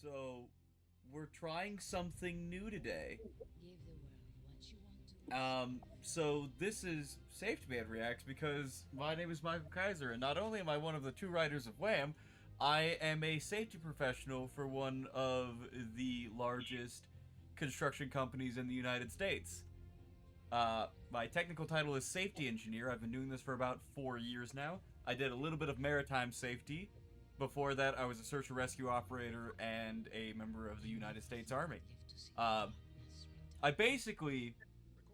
So, we're trying something new today. So this is Safety Man Reacts because my name is Michael Kayser, and not only am I one of the two writers of WAMM, I am a safety professional for one of the largest construction companies in the United States. My technical title is Safety Engineer. I've been doing this for about 4 years now. I did a little bit of maritime safety. Before that, I was a search and rescue operator and a member of the United States Army. I basically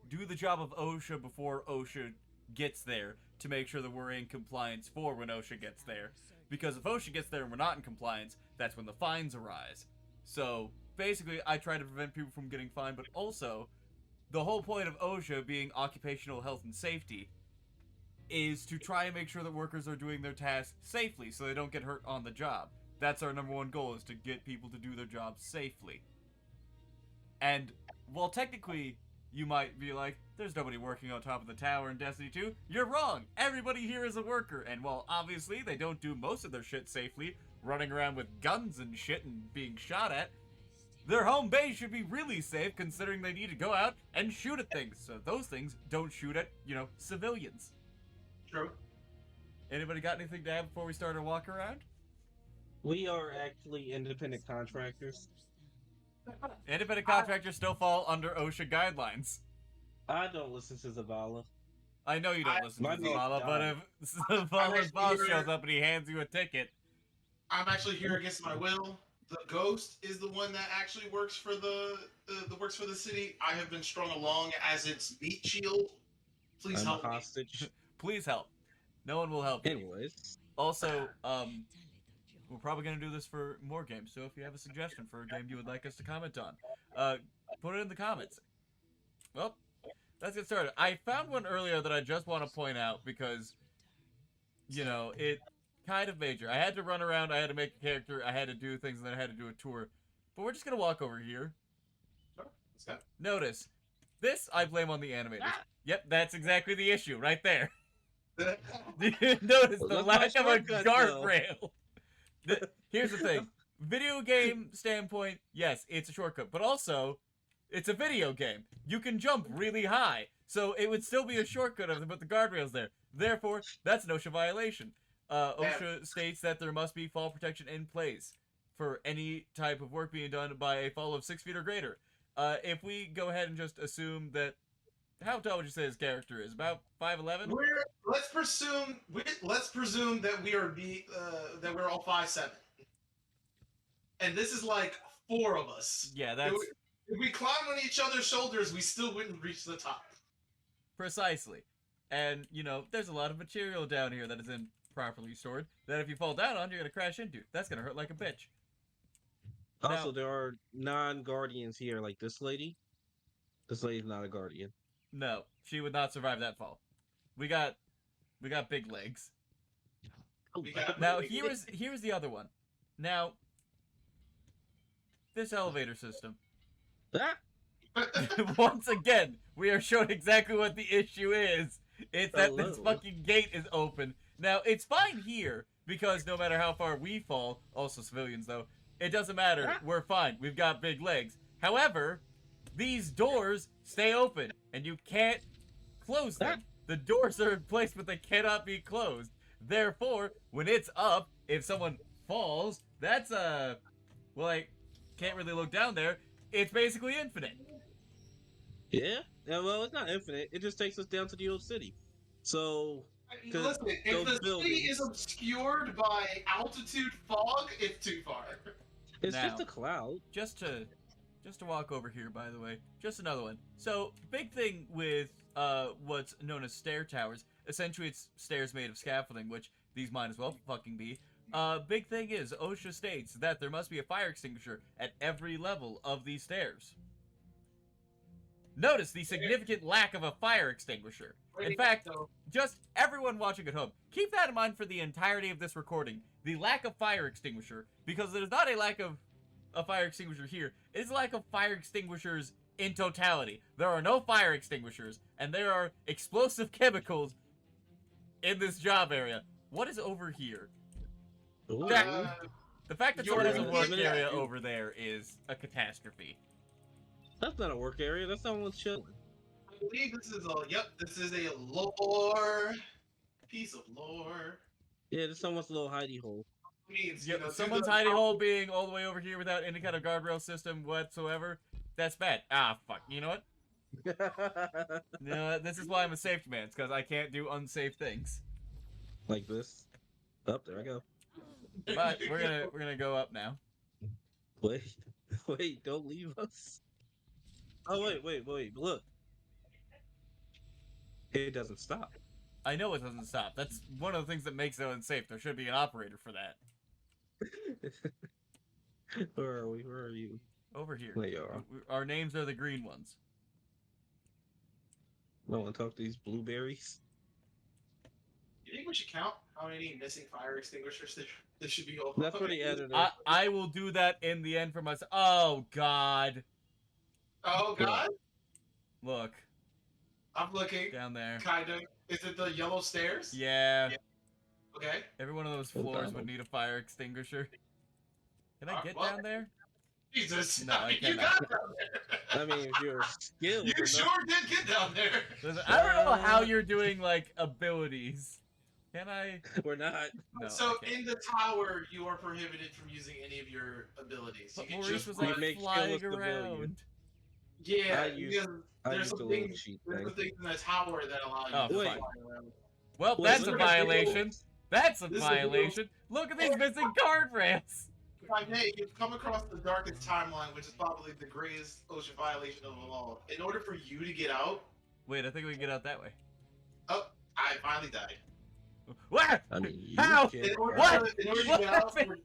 do the job of OSHA before OSHA gets there to make sure that we're in compliance for when OSHA gets there. Because if OSHA gets there and we're not in compliance, that's when the fines arise. So basically, I try to prevent people from getting fined, but also the whole point of OSHA being occupational health and safety is to try and make sure that workers are doing their tasks safely so they don't get hurt on the job. That's our number one goal, is to get people to do their jobs safely. And while technically you might be like, there's nobody working on top of the tower in Destiny 2, you're wrong! Everybody here is a worker, and while obviously they don't do most of their shit safely, running around with guns and shit and being shot at, their home base should be really safe considering they need to go out and shoot at things, so those things don't shoot at, civilians. True. Anybody got anything to add before we start our walk around? We are actually independent contractors. Independent contractors still fall under OSHA guidelines. I don't listen to Zavala. I know you don't listen to might be Zavala, but dumb. if Zavala's boss shows up and he hands you a ticket, I'm actually here against my will. The ghost is the one that actually works for the city. I have been strung along as its meat shield. Please I'm help a me. hostage. please help. No one will help you. Anyways, Also, we're probably going to do this for more games, so if you have a suggestion for a game you would like us to comment on, put it in the comments. Well, let's get started. I found one earlier that I just want to point out because, it kind of major. I had to run around, I had to make a character, I had to do things, and then I had to do a tour. But we're just going to walk over here. Sure. Let's go. Notice, this I blame on the animators. Yep, that's exactly the issue, right there. Do you notice the Look lack my of a shortcut, though. guardrail? Here's the thing. Video game standpoint, yes, it's a shortcut. But also, it's a video game. You can jump really high. So it would still be a shortcut if they put the guardrails there. Therefore, that's an OSHA violation. OSHA states that there must be fall protection in place for any type of work being done by a fall of 6 feet or greater. If we go ahead and just assume that, how tall would you say his character is? About 5'11"? Let's presume that we're all 5'7", and this is like 4 of us. Yeah, that's If we climb on each other's shoulders, we still wouldn't reach the top. precisely. And, there's a lot of material down here that isn't properly stored, that if you fall down on, you're going to crash into. That's going to hurt like a bitch. also Now- there are non-guardians here, like this lady. This lady's not a guardian. No, she would not survive that fall. We got big legs. Now, here's the other one. Now, this elevator system. Ah! Once again, we are shown exactly what the issue is. It's that this Hello. fucking gate is open. Now, it's fine here, because no matter how far we fall, also civilians though, it doesn't matter. Ah. We're fine. We've got big legs. However, these doors stay open, and you can't close them. The doors are in place, but they cannot be closed. Therefore, when it's up, if someone falls, that's well, I can't really look down there. It's basically infinite. Yeah? Yeah, well, it's not infinite. It just takes us down to the old city. So, Listen, if those the city buildings- is obscured by altitude fog, it's too far. it's just Now- a cloud. Just to walk over here, by the way, just another one. So, big thing with what's known as stair towers. Essentially, it's stairs made of scaffolding, which these might as well fucking be. Big thing is, OSHA states that there must be a fire extinguisher at every level of these stairs. Notice the significant lack of a fire extinguisher. In fact, just everyone watching at home, keep that in mind for the entirety of this recording. The lack of fire extinguisher, because there's not a lack of a fire extinguisher here. It is a lack of fire extinguishers in totality. There are no fire extinguishers, and there are explosive chemicals in this job area. What is over here? Ooh. That- The fact that You're someone has a gonna work get area that. over there is a catastrophe. That's not a work area. That's someone's chilling. I believe this is a lore piece of lore. Yeah, that's someone's little hidey hole. Means Yep, do someone's the- hidey hole being all the way over here without any kind of guardrail system whatsoever. That's bad. Ah, fuck. You know what? You know what? This is why I'm a safety man. It's because I can't do unsafe things. Like this. Up there I go. But we're gonna go up now. Wait, wait, don't leave us. Oh wait, look. It doesn't stop. I know it doesn't stop. That's one of the things that makes it unsafe. There should be an operator for that. Where are we? Where are you? Over here. There you are. Our names are the green ones. No one talk to these blueberries. You think we should count how many missing fire extinguishers there should be over? That's what he added. I will do that in the end for myself. Oh, God. Oh God! Look. I'm looking. Down there. Kind of. Is it the yellow stairs? Yeah. Okay. Every one of those floors would need a fire extinguisher. Can I get What? down there? Jesus. No, I you cannot. got down there. I mean, if you're skilled. You enough- sure did get down there. Listen, I don't know how you're doing, like, abilities. Can I? We're not. No. So I can't. in the tower, you are prohibited from using any of your abilities. You But can Maurice just was, We like, make flying skill of civilian. around. yeah. I use- because I there's used some the little things. sheet There's thing. some things in the tower that allow you Oh, to wait. fly around. Well, Wait, that's look a at this violation. That's a This is violation. Look at these missing guardrails. If I may, you've come across the darkest timeline, which is probably the greatest OSHA violation of them all. In order for you to get out, Wait, I think we can get out that way. oh, I finally died. What? I mean, you How? can't- In order, What? in order to What get out, happened?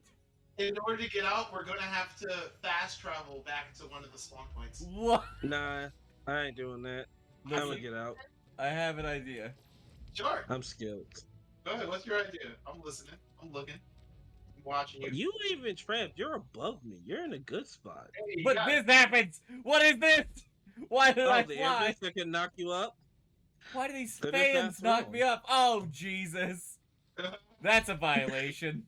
in order to get out, we're gonna have to fast travel back to one of the spawn points. What? Nah, I ain't doing that. I'm gonna Listen, get out. I have an idea. Sure. I'm skilled. Go ahead. What's your idea? I'm listening. I'm looking. I'm watching you. You ain't even trapped. You're above me. You're in a good spot. Hey, you But got this happens. What is this? Why did I Oh, the fly? air that can knock you up. Why do these They're just fans that knock strong. me up? Oh, Jesus. That's a violation.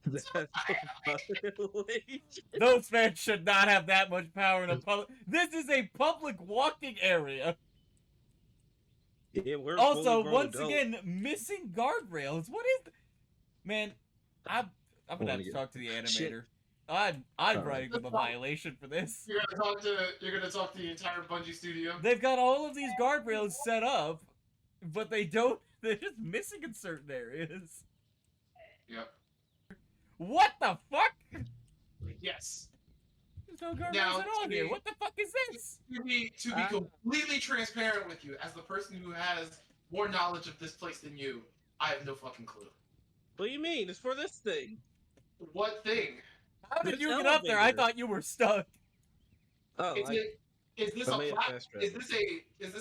That's a violation. Those fans should not have that much power in a public. This is a public walking area. Yeah, we're Also, fully grown once adults. again, missing guardrails. What is? Man, I'm gonna have to talk to the animator. Shit. I'm Alright. writing them a violation for this. You're gonna talk to the entire Bungie studio. They've got all of these guardrails set up, but they don't. They're just missing in certain areas. Yep. What the fuck? Yes. There's no guardrails Now, at all to here. be- What the fuck is this? To be completely transparent with you, as the person who has more knowledge of this place than you, I have no fucking clue. What do you mean? It's for this thing. What thing? How did This you get up there? I elevator. thought you were stuck. Oh, Is this I a made it fast travel. is this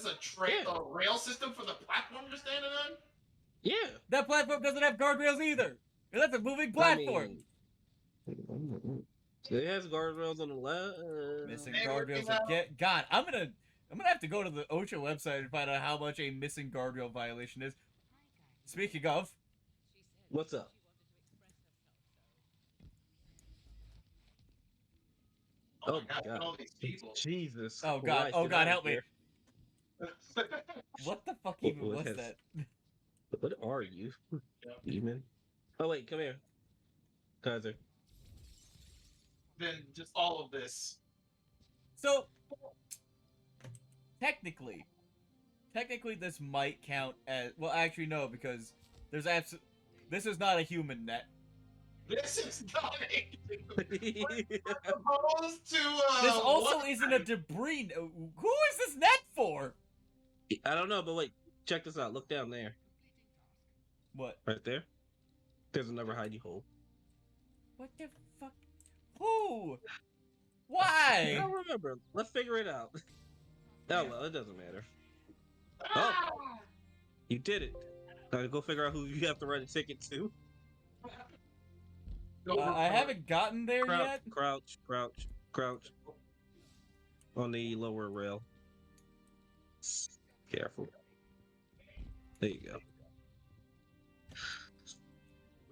a Yeah. a rail system for the platform you're standing on? yeah. That platform doesn't have guardrails either. And that's a moving platform. I mean, it has guardrails on the left. Missing Hey, guardrails working again. God, I'm gonna have to go to the OSHA website and find out how much a missing guardrail violation is. Speaking of, What's up? Oh, Oh my God, my look at all God. these people. Jesus. oh god, Christ, oh get god, out help of me. here. What the fuck even What was has- that? What are you? Yeah. Demon? Oh wait, come here. Kaiser. Then just all of this. So, technically, this might count as well. Actually, no, because there's this is not a human net. This is not opposed to This also what- isn't a debris. Who is this net for? I don't know, but wait. Check this out. Look down there. What? Right there. There's another hidey hole. What the fuck? Who? I Why? don't remember. Let's figure it out. Oh well, it doesn't matter. Ah! You did it. Now go figure out who you have to write a ticket to. Go I report. haven't gotten there Crouch, yet. crouch, crouch, crouch. On the lower rail. Careful. There you go.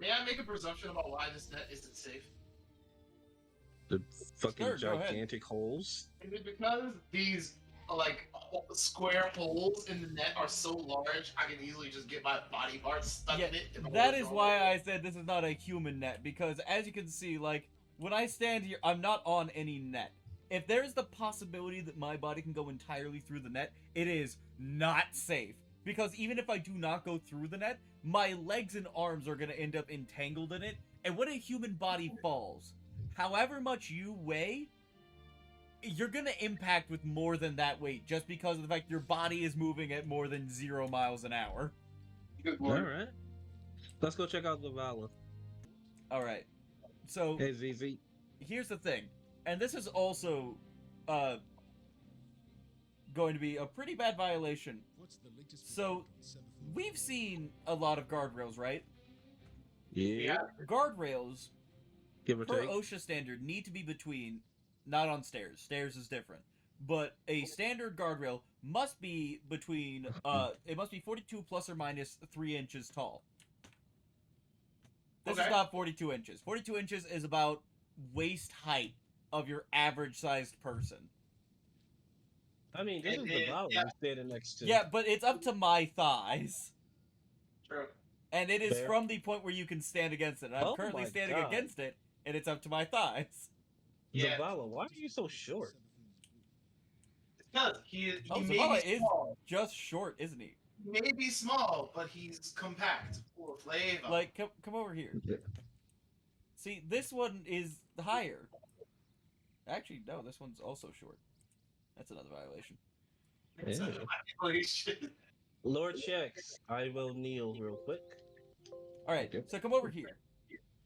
May I make a presumption about why this net isn't safe? The fucking Sure, go ahead. gigantic holes. Is it because these like square holes in the net are so large, I can easily just get my body parts stuck Yeah, in it? and that hold is it why all I said this is not a human net, because as you can see, like, when I stand here, I'm not on any net. If there's the possibility that my body can go entirely through the net, it is not safe. Because even if I do not go through the net, my legs and arms are going to end up entangled in it, and when a human body falls, however much you weigh, you're going to impact with more than that weight, just because of the fact your body is moving at more than 0 miles an hour. Good All lord. right. Let's go check out the Vala. Alright, so Hey, ZZ. here's the thing, and this is also going to be a pretty bad violation. So, we've seen a lot of guardrails, right? Yeah. Guardrails, Give or per take. OSHA standard, need to be between, not on stairs, stairs is different, but a standard guardrail must be between, it must be 42 plus or minus 3 inches tall. This is Okay. not 42 inches. 42 inches is about waist height of your average-sized person. I mean, this And is the it- Vala yeah. we're standing next to. Yeah, but it's up to my thighs. True. And it is Fair. from the point where you can stand against it. And I'm Oh currently my standing God. against it, and it's up to my thighs. Yeah. Zavala, why are you so short? Because he Oh, may Zavala be is small. just short, isn't he? He may be small, but he's compact, full of flavor. Like, come over here. See, this one is higher. Actually, no, this one's also short. That's another violation. It's a Yeah. violation. Lord checks. I will kneel real quick. Alright, Okay. so come over here.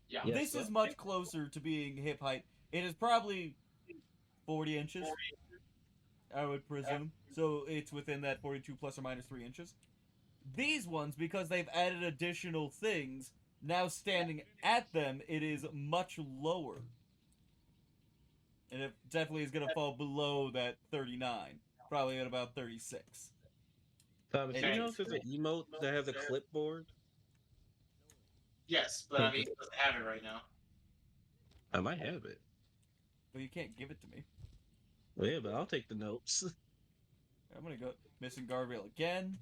Yeah. Yes, This sir. is much closer to being hip height. It is probably 40 inches, I would presume. So it's within that 42 plus or minus 3 inches. These ones, because they've added additional things, now standing at them, it is much lower. And it definitely is going to fall below that 39. Probably at about 36. Thomas, Okay. you know if there's an emote that has a clipboard? Yes, but I mean, he doesn't have it right now. I might have it. But you can't give it to me. Well, yeah, but I'll take the notes. I'm going to go missing guardrail again.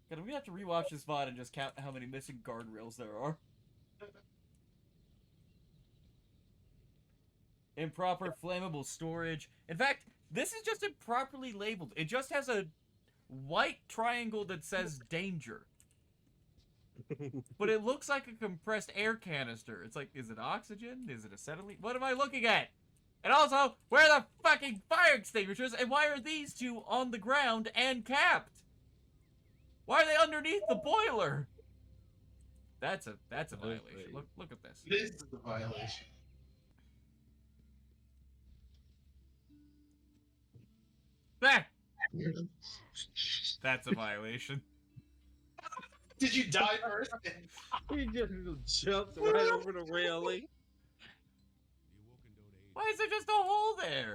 God, I'm going to have to rewatch this VOD and just count how many missing guardrails there are. Improper flammable storage. In fact, this is just improperly labeled. It just has a white triangle that says danger. But it looks like a compressed air canister. It's like, is it oxygen? Is it acetylene? What am I looking at? And also, where are the fucking fire extinguishers? And why are these two on the ground and capped? Why are they underneath the boiler? That's a violation. Look at this. This is the violation. Ah! That's a violation. Did you die first? He just jumped right over the railing. Why is there just a hole there?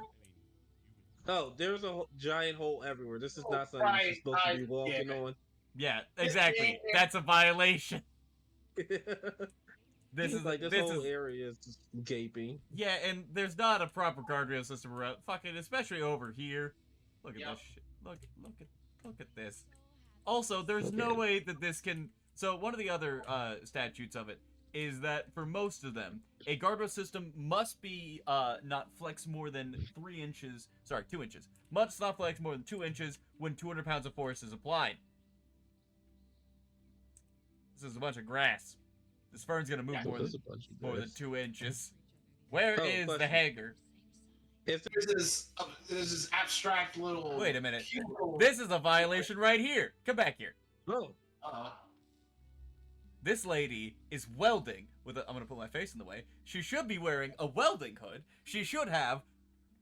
Oh, there's a giant hole everywhere. This is not something you're Right, supposed to be walking on. Yeah, exactly. That's a violation. This is like this this whole is area is just gaping. yeah, and there's not a proper guardrail system around. Fucking, especially over here. Look at Yep. this shit. Look at this. Also, there's no Okay. way that this can. So one of the other statutes of it is that for most of them, a guardrail system must be not flex more than 3 inches. Sorry, 2 inches. Must not flex more than 2 inches when 200 pounds of force is applied. This is a bunch of grass. This fern's gonna move Yeah, more There's than a bunch of more than grass. 2 inches. Where Oh, is the question. hanger? If This is abstract little. Wait a minute. cubicle- This is a violation right here. Come back here. oh, This lady is welding with a, I'm gonna put my face in the way. She should be wearing a welding hood. She should have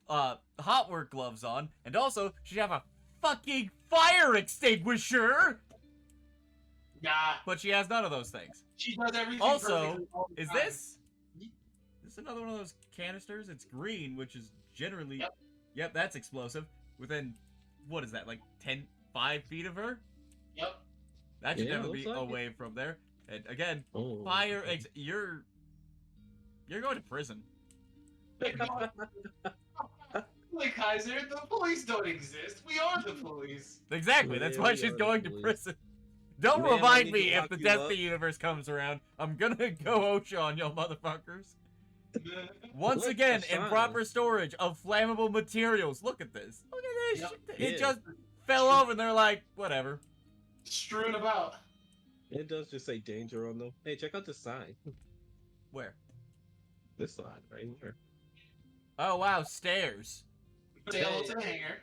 hot work gloves on, and also she should have a fucking fire extinguisher. Nah, But she has none of those things. she does everything. Also, perfectly all the Is time. this another one of those canisters? It's green, which is generally Yep. that's explosive. Within what is that, like 5 feet of her? Yep. That should Yeah, never be looks like it. away from there. And again, oh. fire you're going to prison. Like Kaiser, the police don't exist. We are the police. Exactly. That's why Really she's are going to police. prison. Don't Man, I remind need me to if lock the you Destiny up. universe comes around. I'm gonna go OSHA on y'all motherfuckers. Once Look, again, a sign. improper storage of flammable materials. Look at this. Look at this Yep. shit. Yeah. It just fell over and they're like, whatever. Strewn about. It does just say danger on them. Hey, check out this sign. Where? This sign right here. Oh, wow, stairs. Say hello to the hangar.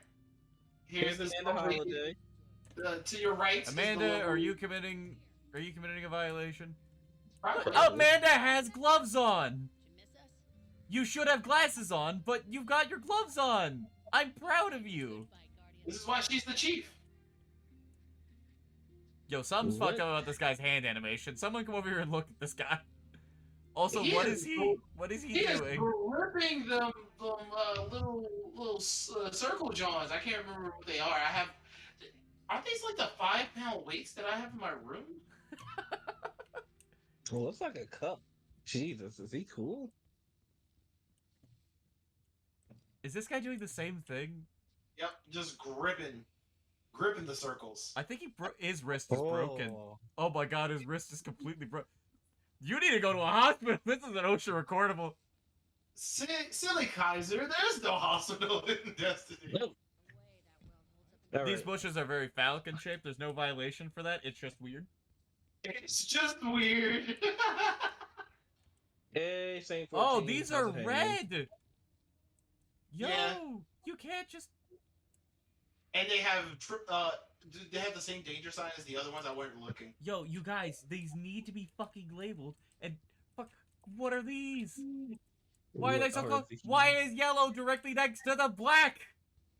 Here's this Amanda Holiday. to your right. is the Amanda, logo. are you committing a violation? Probably. Amanda has gloves on! You should have glasses on, but you've got your gloves on! I'm proud of you! This is why she's the chief. Yo, something's What? fucked up about this guy's hand animation. Someone come over here and look at this guy. Also, He what is is he? What is He he is doing? gripping them little circle jaws. I can't remember what they are. Aren't these like the 5-pound weights that I have in my room? Well, looks like a cup. Jesus, is he cool? Is this guy doing the same thing? Yep, just gripping the circles. I think his wrist is broken. Oh my god, his wrist is completely broken. You need to go to a hospital. This is an OSHA recordable. Silly Kaiser, there's no hospital in Destiny. Nope. All These right. bushes are very falcon shaped. There's no violation for that. It's just weird. It's just weird. Hey, Saint 14. Oh, these how's are it hanging? red. Yo, Yeah. you can't just. And they have the same danger sign as the other ones. I wasn't looking. Yo, you guys, these need to be fucking labeled. And fuck, what are these? Why are they so close? these? Why is yellow directly next to the black?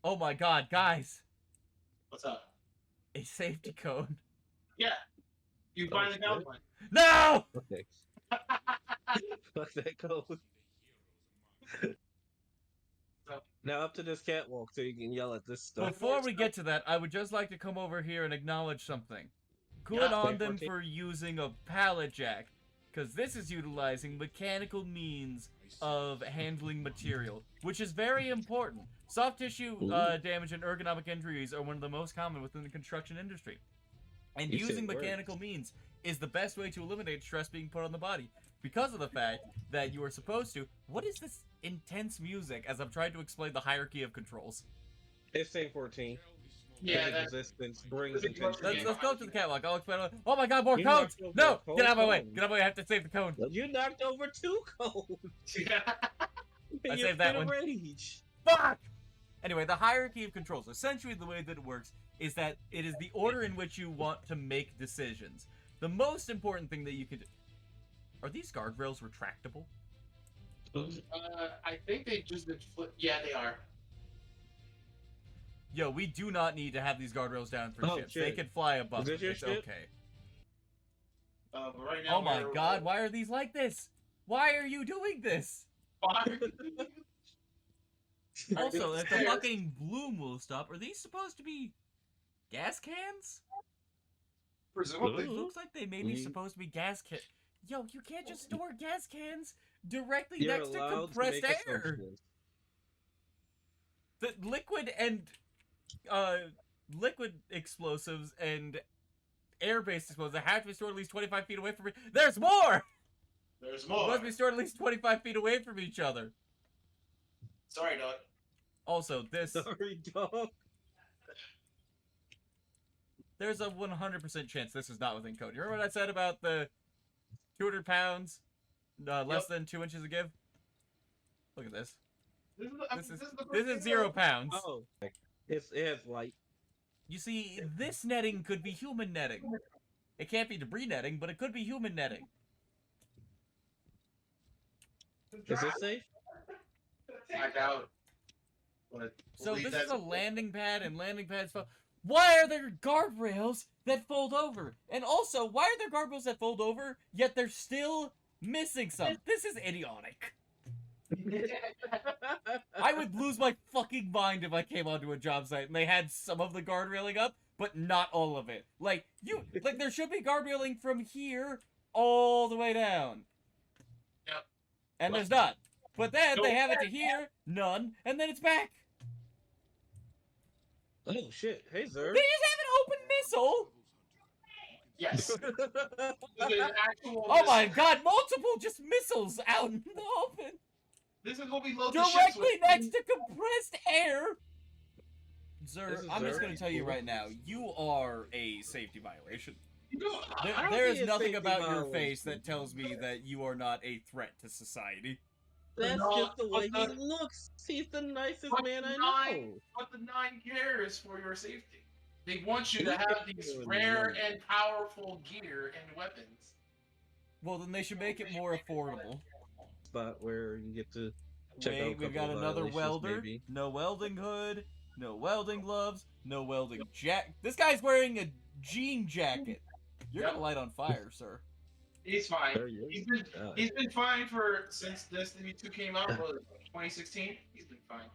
Oh my god, guys, What's up? a safety cone. Yeah, you Oh, finally found shit. one. No! Okay. Fuck that code. Now up to this catwalk so you can yell at this stuff. Before we get to that, I would just like to come over here and acknowledge something. Good Yeah, on them 14. for using a pallet jack, because this is utilizing mechanical means of handling material, which is very important. Soft tissue damage and ergonomic injuries are one of the most common within the construction industry. And You said using words. mechanical means is the best way to eliminate stress being put on the body. Because of the fact that you are supposed to... What is this intense music as I'm trying to explain the hierarchy of controls? It's Saint 14. Yeah, Big that's resistance brings Let's- intensity. Let's go to the catwalk. I'll explain. Oh my god, more You cones! knocked over No! a cold Get out of my way! cone. Get out of my way, I have to save the cone. Well, you knocked over 2 codes. I You're saved that in a one. Rage. Fuck! Anyway, the hierarchy of controls. Essentially, the way that it works is that it is the order in which you want to make decisions. The most important thing that you can do... Are these guardrails retractable? I think they just been flipped. Yeah, they are. Yo, we do not need to have these guardrails down for Oh, ships. shit. They can fly above Is this them. your It's ship? okay. But right now, Oh my god, why are these like this? Why are you doing this? Also, if the fucking bloom will stop, are these supposed to be gas cans? Presumably. It looks like they may be Mhm. supposed to be gas cans. Yo, you can't just store gas cans directly You're next to allowed compressed to make air. assumptions. The liquid explosives and air-based explosives have to be stored at least 25 feet away from me. There's more! There's They more. must be stored at least 25 feet away from each other. Sorry, dog. Also, this... Sorry, dog. There's a 100% chance this is not within code. You remember what I said about the 200 pounds, less than 2 inches of give? Look at this. This is 0 pounds. Oh, it has light. You see, this netting could be human netting. It can't be debris netting, but it could be human netting. Is it safe? I doubt. But So believe this is that's- a landing pad, and landing pads fall. Why are there guardrails that fold over? And also, why are there guardrails that fold over, yet they're still missing some? This is idiotic. I would lose my fucking mind if I came onto a job site and they had some of the guardrailing up, but not all of it. Like, there should be guardrailing from here all the way down. Yep. And there's not. But then they have it to here, none, and then it's back. Oh shit! Hey, sir. They just have an open missile. Yes. The actual Oh my missile. god, multiple just missiles out in the open. This is what we load the ships Directly with. next to compressed air. Sir, This is I'm just very going to tell you cool. right now, you are a safety violation. I don't There see is a nothing safety about your violation. face that tells me that you are not a threat to society. That's No, just the way but he looks. He's the nicest but man I nine- know. But the 9 cares for your safety. They want you to Who have cares these for rare 9? and powerful gear and weapons. Well, then they should make it more affordable. Spot where you get to check out a Wait, we've got couple of another violations, welder. maybe. No welding hood. No welding gloves. No welding jacket. This guy's wearing a jean jacket. You're Yep. gonna light on fire, sir. He's fine. There you go. He's been fine since Destiny 2 came out, 2016. He's been fine.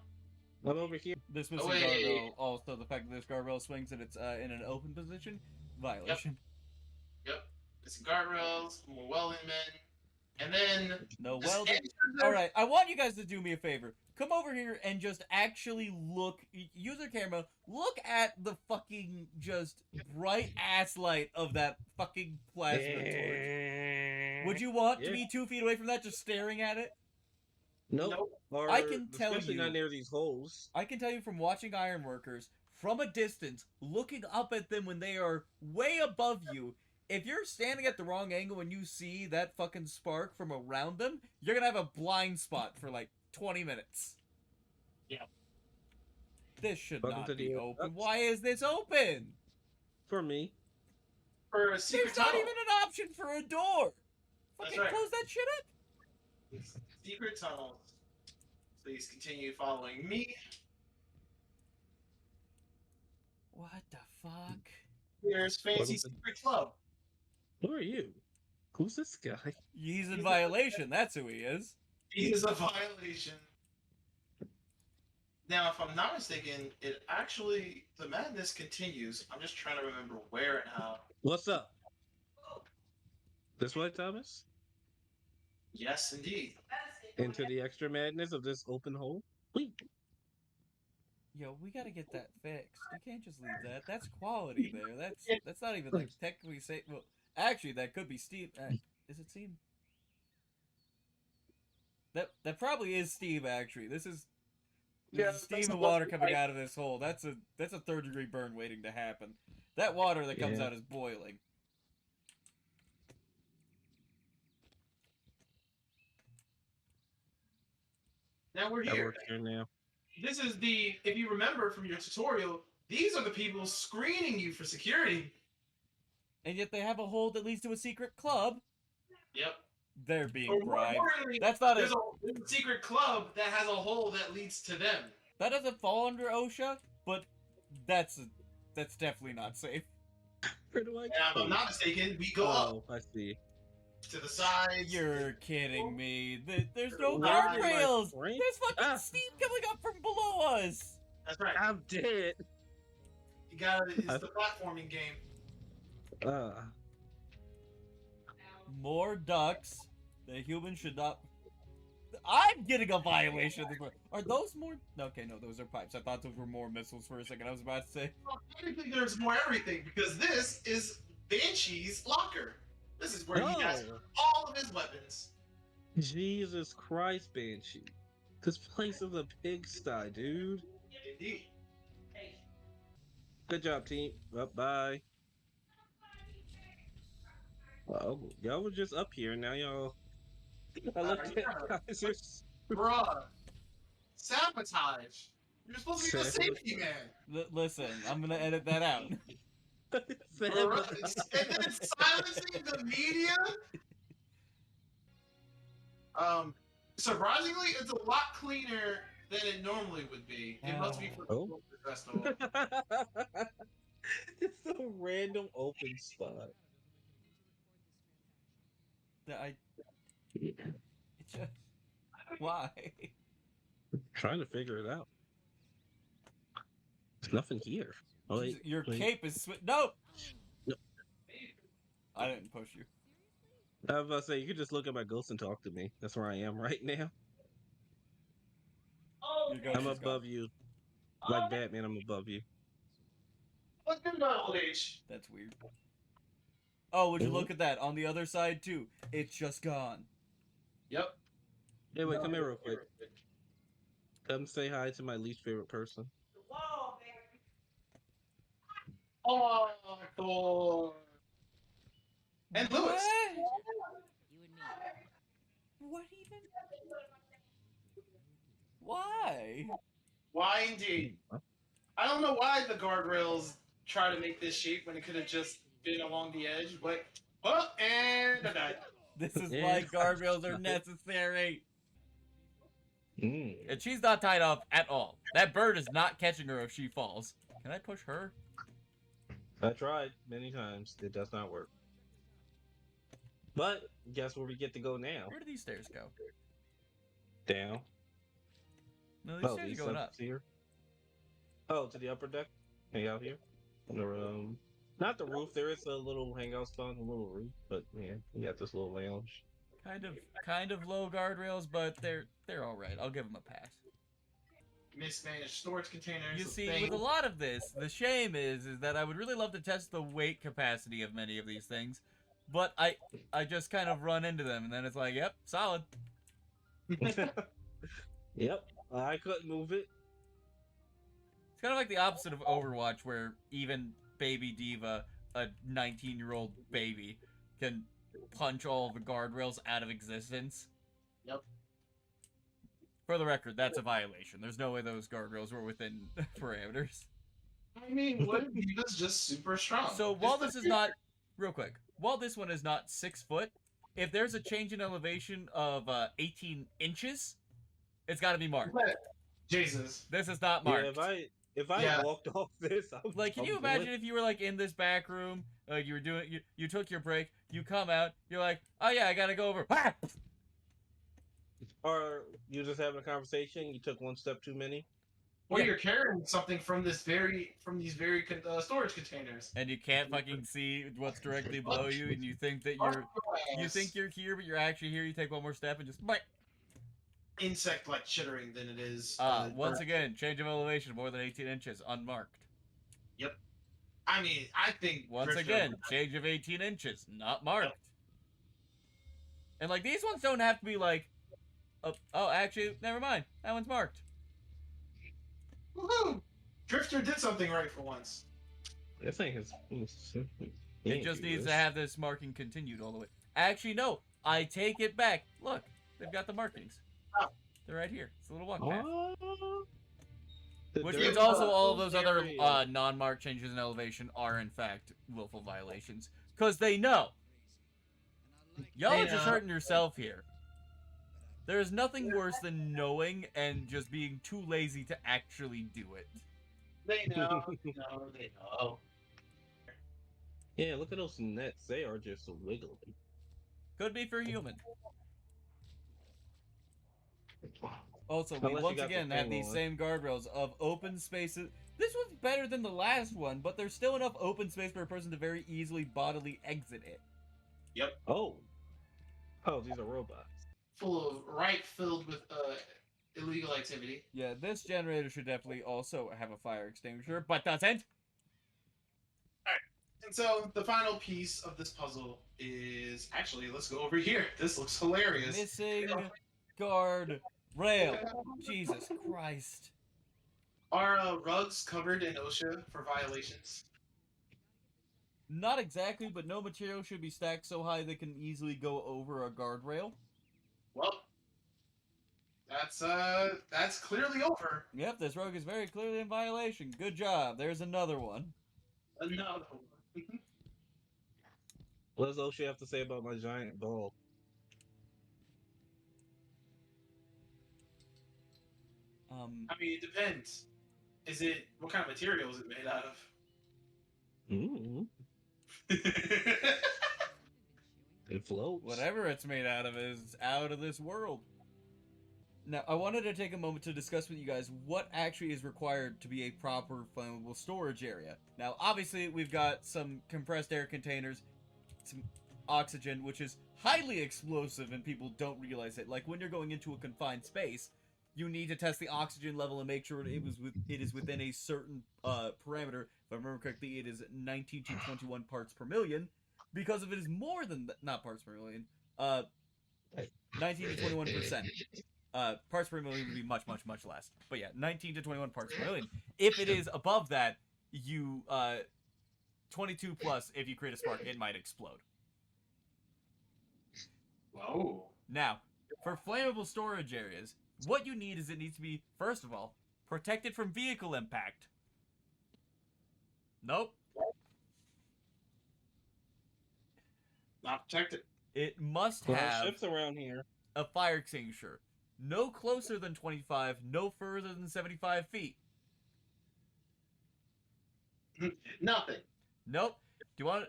I'm over here. This missing wait. guardrail. Also, the fact that this guardrail swings and it's in an open position, violation. Yep. It's guardrails, more welding men, and then No this welding. extra- All right, I want you guys to do me a favor. Come over here and just actually look. Use your camera. Look at the fucking just bright ass light of that fucking plasma torch. Would you want to Yeah. be 2 feet away from that, just staring at it? Nope. Nope. Or, I can tell especially you- not near these holes. I can tell you from watching ironworkers from a distance, looking up at them when they are way above you. If you're standing at the wrong angle and you see that fucking spark from around them, you're gonna have a blind spot for like 20 minutes. Yeah. This should Welcome not to be the- open. Why is this open? For me. for a secret There's not tunnel. even an option for a door. That's Fucking right. close that shit up. Secret tunnels. Please continue following me. What the fuck? Here's Fancy Welcome to- Secret Club. Who are you? Who's this guy? He's in violation. That's who he is. He is a violation. Now, if I'm not mistaken, it actually the madness continues. I'm just trying to remember where and how. What's up? This way, Thomas? Yes, indeed. Into the extra madness of this open hole? Wait. Yo, we gotta get that fixed. You can't just leave that. That's quality there. That's not even like technically safe. Well, actually, that could be steam. Is it steam? That probably is steam. Actually, this is steam and water coming out of this hole. That's a 3rd-degree burn waiting to happen. That water that comes Yeah. out is boiling. Now we're That here. works here now. This is if you remember from your tutorial, these are the people screening you for security. And yet they have a hole that leads to a secret club. Yep. They're Or being more bribed. importantly, That's not there's a secret club that has a hole that leads to them. That doesn't fall under OSHA, but that's definitely not safe. Where do I And if I'm not mistaken, we go Oh, I see. up to the sides. You're kidding me. There's no Where am I, guardrails. friend? There's fucking Ah. steam coming up from below us. That's right. I'm dead. You got it. It's the platforming game. More ducks. The humans should not. I'm getting a violation at this point. Are those more? Okay, no, those are pipes. I thought those were more missiles for a second. I was about to say. Well, technically, there's more everything because this is Banshee's locker. This is where he has all of his weapons. Jesus Christ, Banshee. This place is a pigsty, dude. Indeed. Good job, team. Bye. Oh, y'all were just up here, now y'all. I looked at Kaiser's. Bruh. Sabotage. You're supposed to be the safety man. Listen, I'm gonna edit that out. Bruh. And then silencing the media? Surprisingly, it's a lot cleaner than it normally would be. It must be for the Oh. Filter Festival. It's a random open spot. It's just why? Trying to figure it out. There's nothing here. Oh, wait, Your wait. cape is no. No. I didn't push you. I was about to say, you could just look at my ghost and talk to me. That's where I am right now. Your ghost I'm is gone. above you. Like Batman, I'm above you. What's good about old age? That's weird. Oh, would you Mhm. look at that? On the other side, too. It's just gone. Yep. Hey, wait, come here real quick. Come say hi to my least favorite person. Oh, Thor. And Lewis. What? You and me. What even? Why? Why indeed? I don't know why the guardrails try to make this shape when it could have just been along the edge, but and I died. This is Yeah. why guardrails are necessary. Mm. And she's not tied up at all. That bird is not catching her if she falls. Can I push her? I tried many times. It does not work. But guess where we get to go now? Where do these stairs go? Down. No, these Oh, stairs these are going steps up. here. Oh, to the upper deck. Hang out here. On the not the roof. There is a little hangout spot on the little roof, but yeah, you got this little lounge. Kind of low guardrails, but they're all right. I'll give them a pass. Mismanaged storage containers. You a see, thing. with a lot of this, the shame is that I would really love to test the weight capacity of many of these things, but I just kind of run into them, and then it's like, yep, solid. Yep, I couldn't move it. It's kind of like the opposite of Overwatch, where even Baby Diva, a 19-year-old baby, can punch all the guardrails out of existence. Yep. For the record, that's a violation. There's no way those guardrails were within parameters. I mean, what if he was just super strong? So while this is not, real quick, while this one is not 6 foot, if there's a change in elevation of 18 inches, it's got to be marked. Jesus. This is not marked. Yeah, if I Yeah. walked off this, Like, can you imagine if you were like in this back room, like you were doing, you took your break, you come out, you're like, oh yeah, I gotta go over. Ah! Or you just having a conversation, you took one step too many. Or Yeah. you're carrying something from these very storage containers. And you can't fucking see what's directly below you, and you think that you're here, but you're actually here. You take one more step and just bite. Insect like chittering than it is. Once again, change of elevation more than 18 inches, unmarked. I mean, I think Once Drifter- again, change of 18 inches, not marked. And like these ones don't have to be like, oh, actually, never mind, that one's marked. Woohoo! Drifter did something right for once. I think it's. It just needs to have this marking continued all the way. Actually, no, I take it back. Look, they've got the markings. Oh. They're right here. It's a little walk path. Which dirt means also all of those those other areas. non-marked changes in elevation are in fact willful violations. Because they know. Y'all They are just know. hurting yourself here. There is nothing worse than knowing and just being too lazy to actually do it. They know. They know. Yeah, look at those nets. They are just wiggly. Could be for human. Also, we Unless you once got the again have thing these on. same guardrails of open spaces. This one's better than the last one, but there's still enough open space for a person to very easily bodily exit it. Oh. Oh, these are robots. Filled with illegal activity. Yeah, this generator should definitely also have a fire extinguisher, but doesn't. And so the final piece of this puzzle is actually, let's go over here. This looks hilarious. Missing guard rail. Jesus Christ. Are rugs covered in OSHA for violations? Not exactly, but no material should be stacked so high they can easily go over a guardrail. Well, that's clearly over. Yep, this rug is very clearly in violation. Good job. There's another one. Another one. What does OSHA have to say about my giant ball? I mean, it depends. What kind of material is it made out of? Mm-hmm. It floats. Whatever it's made out of is out of this world. Now, I wanted to take a moment to discuss with you guys what actually is required to be a proper flammable storage area. Now, obviously, we've got some compressed air containers, some oxygen, which is highly explosive and people don't realize it. Like, when you're going into a confined space, you need to test the oxygen level and make sure it is within a certain parameter. If I remember correctly, it is 19 to 21 parts per million. Because if it is more than not parts per million, 19 to 21%. Parts per million would be much, much, much less. But yeah, 19 to 21 parts per million. If it is above that, you 22 plus. If you create a spark, it might explode. Whoa. Now, for flammable storage areas, what you need is it needs to be, first of all, protected from vehicle impact. Nope. Not protected. It must Well, have ships around here. a fire extinguisher. No closer than 25, no further than 75 feet. Nothing. Nope. Do you want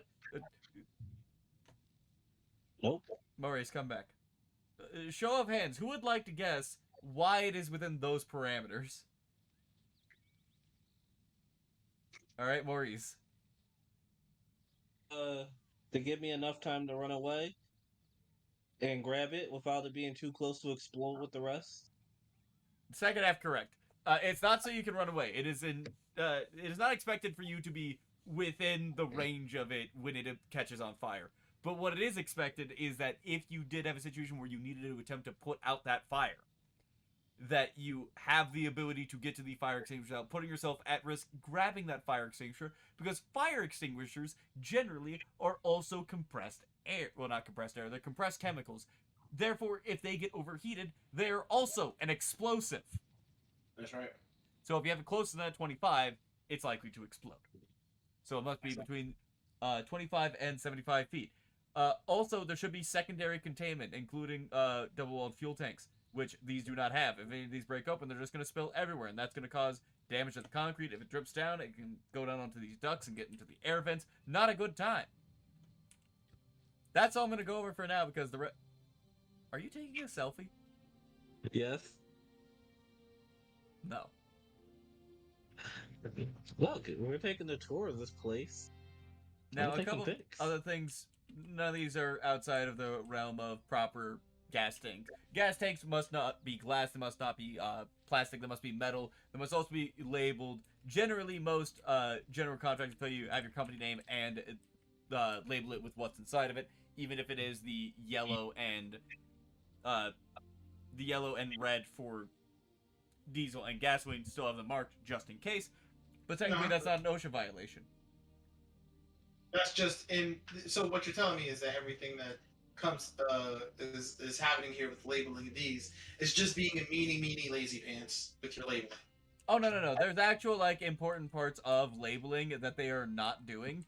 Nope. Maurice, come back. Show of hands, who would like to guess why it is within those parameters? Alright, Maurice. To give me enough time to run away and grab it without it being too close to explode with the rest. Second half correct. It's not so you can run away. It is not expected for you to be within the range of it when it catches on fire. But what it is expected is that if you did have a situation where you needed to attempt to put out that fire, that you have the ability to get to the fire extinguisher without putting yourself at risk grabbing that fire extinguisher, because fire extinguishers generally are also compressed air. Well, not compressed air, they're compressed chemicals. Therefore, if they get overheated, they are also an explosive. That's right. So if you have it closer than that 25, it's likely to explode. So it must be between 25 and 75 feet. Also, there should be secondary containment, including double-walled fuel tanks, which these do not have. If any of these break open, they're just going to spill everywhere, and that's going to cause damage to the concrete. If it drips down, it can go down onto these ducts and get into the air vents. Not a good time. That's all I'm going to go over for now, because Are you taking a selfie? Yes. No. Look, we're taking a tour of this place. Now, I'm a couple taking pics. other things, none of these are outside of the realm of proper gas tanks. Gas tanks must not be glass, they must not be plastic, they must be metal, they must also be labeled. Generally, most general contractors tell you have your company name and label it with what's inside of it, even if it is the yellow and red for diesel and gasoline, still have them marked just in case. But technically, that's not an OSHA violation. That's just in. So what you're telling me is that everything that comes is happening here with labeling these is just being a meanie lazy pants with your labeling. Oh no! There's actual important parts of labeling that they are not doing.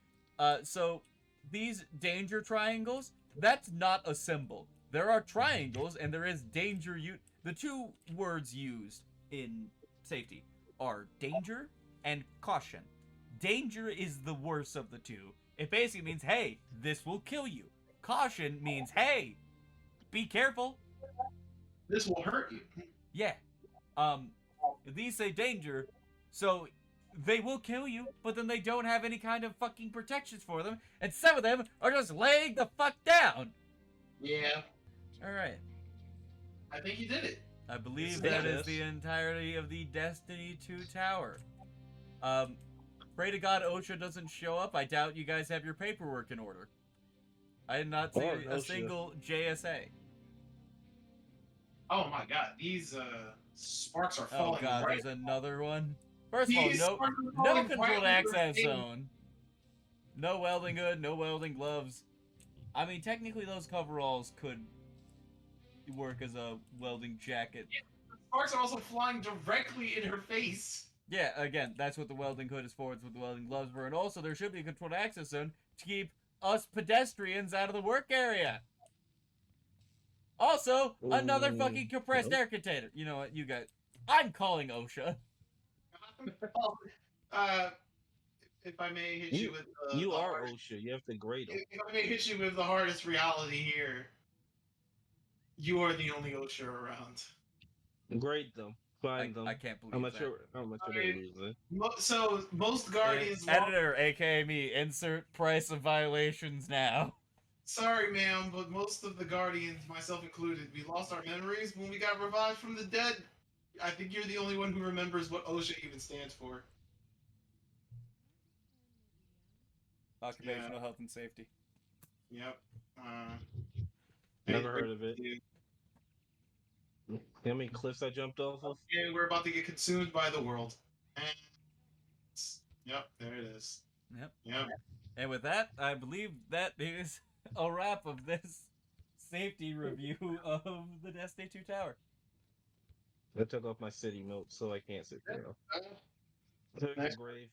So these danger triangles, that's not a symbol. There are triangles and there is danger. The two words used in safety are danger and caution. Danger is the worst of the two. It basically means, hey, this will kill you. Caution means, hey, be careful. This will hurt you. Yeah. These say danger, so they will kill you, but then they don't have any kind of fucking protections for them, and some of them are just laying the fuck down. Yeah. Alright. I think you did it. I believe that is the entirety of the Destiny 2 tower. Pray to God OSHA doesn't show up. I doubt you guys have your paperwork in order. I did not see a single JSA. Oh my god, these sparks are falling. Oh god, right. there's another one. First of all, no controlled access zone. No welding hood, no welding gloves. I mean, technically those coveralls could work as a welding jacket. Yeah, the sparks are also flying directly in her face. Yeah, again, that's what the welding hood is for. It's what the welding gloves were. And also, there should be a controlled access zone to keep us pedestrians out of the work area. Also, another fucking compressed air container. You know what, you guys... I'm calling OSHA. If I may hit you with... you are OSHA. You have to grade them. If I may hit you with the hardest reality here, you are the only OSHA around. Grade them. Find them. I can't believe how much that. How much are they losing? So, most Guardians... Editor, aka me, insert price of violations now. Sorry, ma'am, but most of the Guardians, myself included, we lost our memories when we got revived from the dead. I think you're the only one who remembers what OSHA even stands for. Occupational health and safety. Yep. Never heard of it. You know how many cliffs I jumped off of? And we're about to get consumed by the world. And yep, there it is. Yep. Yep. And with that, I believe that is a wrap of this safety review of the Destiny 2 Tower. I took off my city note, so I can't sit there. Took a brave.